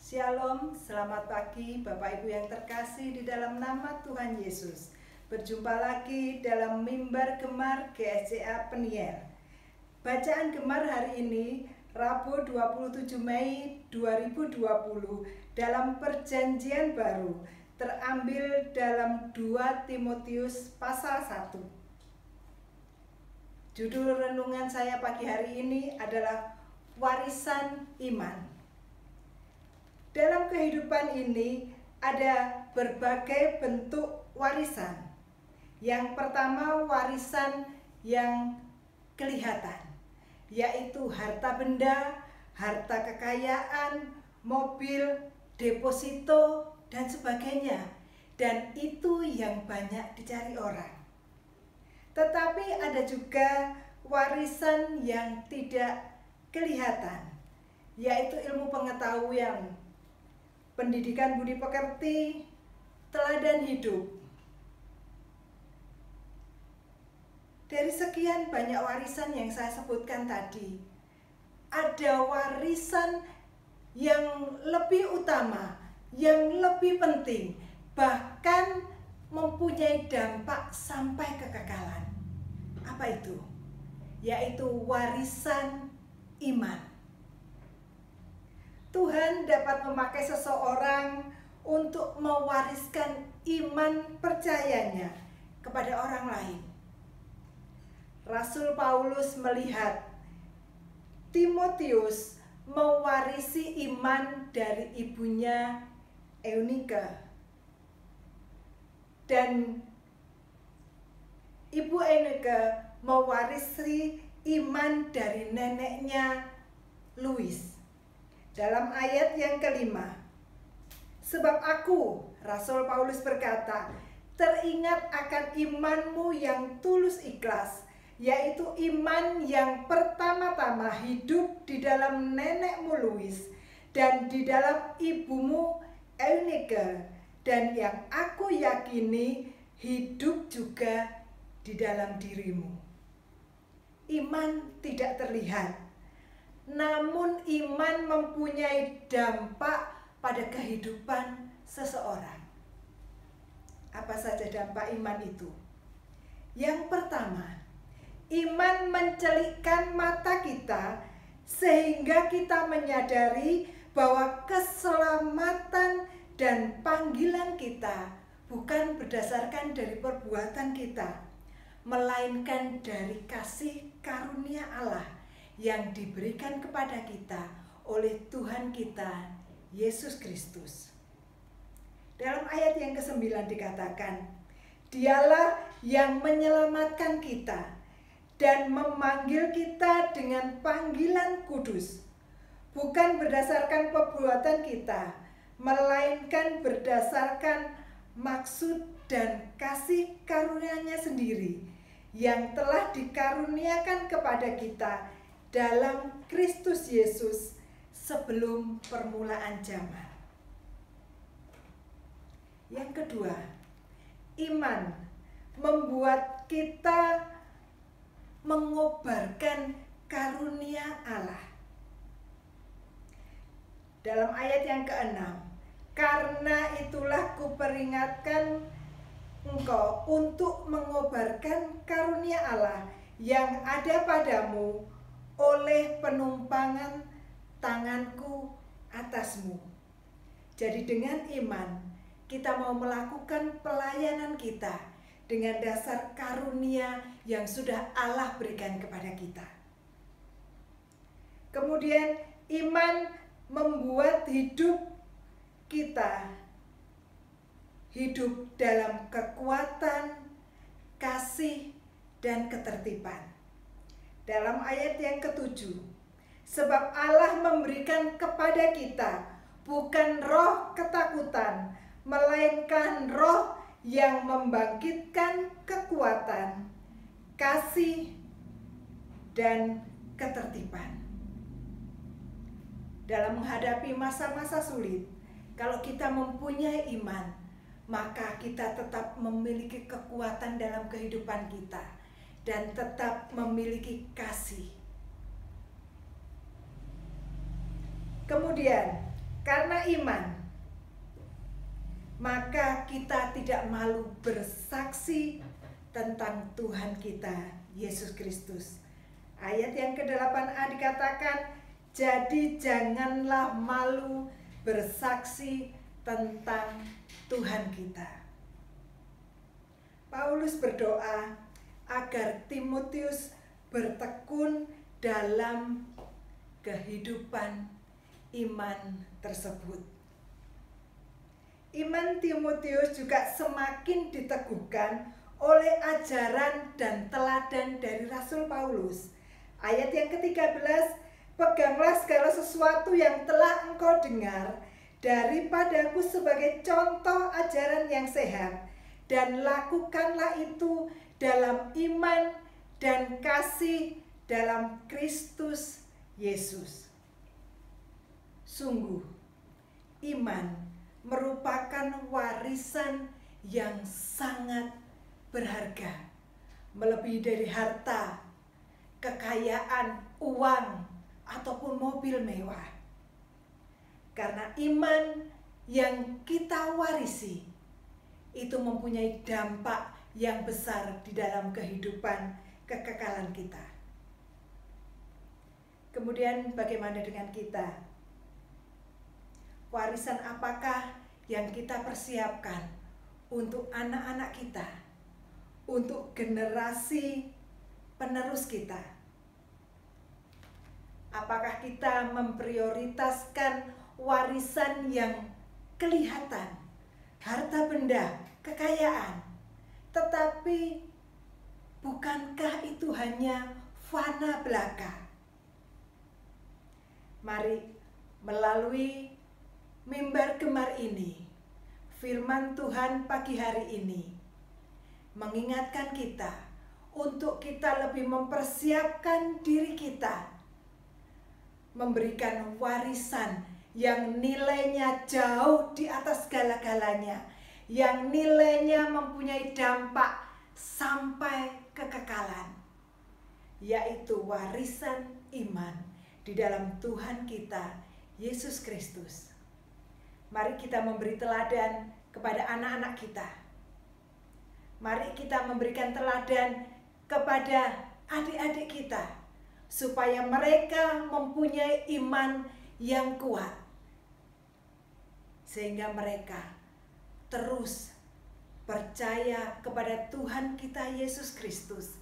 Shalom, selamat pagi Bapak Ibu yang terkasih di dalam nama Tuhan Yesus. Berjumpa lagi dalam Mimbar Gemar GSCA Peniel. Bacaan Gemar hari ini Rabu 27 Mei 2020 dalam Perjanjian Baru terambil dalam 2 Timotius pasal 1. Judul renungan saya pagi hari ini adalah Warisan Iman. Dalam kehidupan ini ada berbagai bentuk warisan. Yang pertama, warisan yang kelihatan, yaitu harta benda, harta kekayaan, mobil, deposito, dan sebagainya. Dan itu yang banyak dicari orang. Tetapi ada juga warisan yang tidak kelihatan, yaitu ilmu pengetahuan, pendidikan budi pekerti, teladan hidup. Dari sekian banyak warisan yang saya sebutkan tadi, ada warisan yang lebih utama, yang lebih penting, bahkan mempunyai dampak sampai kekekalan. Apa itu? Yaitu warisan iman. Tuhan dapat memakai seseorang untuk mewariskan iman percayanya kepada orang lain. Rasul Paulus melihat Timotius mewarisi iman dari ibunya Eunike. Dan ibu Eunike mewarisi iman dari neneknya Lois. Dalam ayat yang kelima, sebab aku, Rasul Paulus berkata, teringat akan imanmu yang tulus ikhlas, yaitu iman yang pertama-tama hidup di dalam nenekmu Lois dan di dalam ibumu Eunike, dan yang aku yakini hidup juga di dalam dirimu. Iman tidak terlihat, namun iman mempunyai dampak pada kehidupan seseorang. Apa saja dampak iman itu? Yang pertama, iman mencelikkan mata kita sehingga kita menyadari bahwa keselamatan dan panggilan kita bukan berdasarkan dari perbuatan kita, melainkan dari kasih karunia Allah yang diberikan kepada kita oleh Tuhan kita, Yesus Kristus. Dalam ayat yang ke-9 dikatakan, Dialah yang menyelamatkan kita dan memanggil kita dengan panggilan kudus, bukan berdasarkan perbuatan kita, melainkan berdasarkan maksud dan kasih karunia-Nya sendiri yang telah dikaruniakan kepada kita dalam Kristus Yesus sebelum permulaan zaman. Yang kedua, iman membuat kita mengobarkan karunia Allah. Dalam ayat yang ke-6, karena itulah kuperingatkan engkau untuk mengobarkan karunia Allah yang ada padamu oleh penumpangan tanganku atasmu. Jadi dengan iman kita mau melakukan pelayanan kita dengan dasar karunia yang sudah Allah berikan kepada kita. Kemudian iman membuat hidup kita hidup dalam kekuatan, kasih, dan ketertiban. Dalam ayat yang ke-7, sebab Allah memberikan kepada kita bukan roh ketakutan, melainkan roh yang membangkitkan kekuatan, kasih, dan ketertiban. Dalam menghadapi masa-masa sulit, kalau kita mempunyai iman, maka kita tetap memiliki kekuatan dalam kehidupan kita dan tetap memiliki kasih. Kemudian, Karena iman, maka kita tidak malu bersaksi tentang Tuhan kita, Yesus Kristus. Ayat yang ke-8a dikatakan, jadi janganlah malu bersaksi tentang Tuhan kita. Paulus berdoa agar Timotius bertekun dalam kehidupan iman tersebut. Iman Timotius juga semakin diteguhkan oleh ajaran dan teladan dari Rasul Paulus. Ayat yang ke-13, peganglah segala sesuatu yang telah engkau dengar daripadaku sebagai contoh ajaran yang sehat, dan lakukanlah itu dalam iman dan kasih dalam Kristus Yesus. Sungguh, iman merupakan warisan yang sangat berharga, melebihi dari harta, kekayaan, uang, ataupun mobil mewah. Karena iman yang kita warisi itu mempunyai dampak yang besar di dalam kehidupan kekekalan kita. Kemudian bagaimana dengan kita? Warisan apakah yang kita persiapkan untuk anak-anak kita, untuk generasi penerus kita? Apakah kita memprioritaskan warisan yang kelihatan, harta benda, kekayaan, tetapi bukankah itu hanya fana belaka? Mari melalui mimbar gemar ini, firman Tuhan pagi hari ini mengingatkan kita untuk kita lebih mempersiapkan diri kita, memberikan warisan yang nilainya jauh di atas segala-galanya, yang nilainya mempunyai dampak sampai kekekalan, yaitu warisan iman di dalam Tuhan kita, Yesus Kristus. Mari kita memberi teladan kepada anak-anak kita. Mari kita memberikan teladan kepada adik-adik kita, supaya mereka mempunyai iman yang kuat, sehingga mereka terus percaya kepada Tuhan kita Yesus Kristus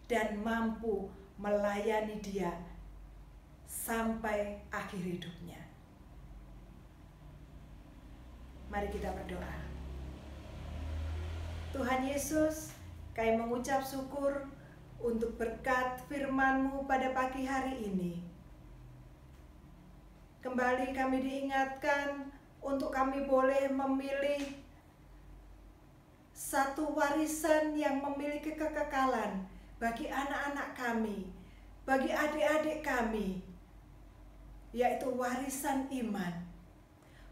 dan mampu melayani Dia sampai akhir hidupnya. Mari kita berdoa. Tuhan Yesus, kami mengucap syukur untuk berkat firman-Mu pada pagi hari ini. Kembali kami diingatkan untuk kami boleh memilih satu warisan yang memiliki kekekalan bagi anak-anak kami, bagi adik-adik kami, yaitu warisan iman.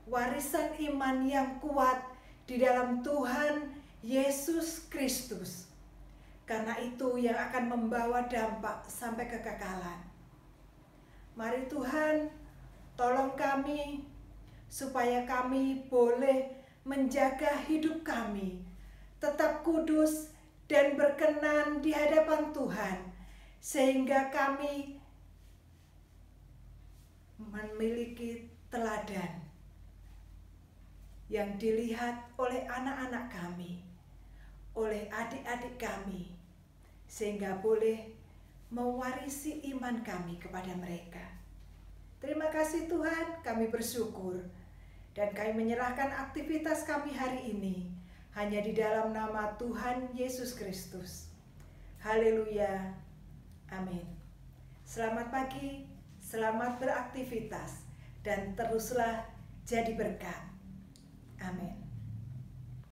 Warisan iman yang kuat di dalam Tuhan Yesus Kristus. Karena itu yang akan membawa dampak sampai kekekalan. Mari Tuhan, tolong kami supaya kami boleh menjaga hidup kami tetap kudus dan berkenan di hadapan Tuhan, sehingga kami memiliki teladan yang dilihat oleh anak-anak kami, oleh adik-adik kami, sehingga boleh mewarisi iman kami kepada mereka. Terima kasih Tuhan, kami bersyukur, dan kami menyerahkan aktivitas kami hari ini hanya di dalam nama Tuhan Yesus Kristus. Haleluya, amin. Selamat pagi, selamat beraktivitas, dan teruslah jadi berkat. Amin.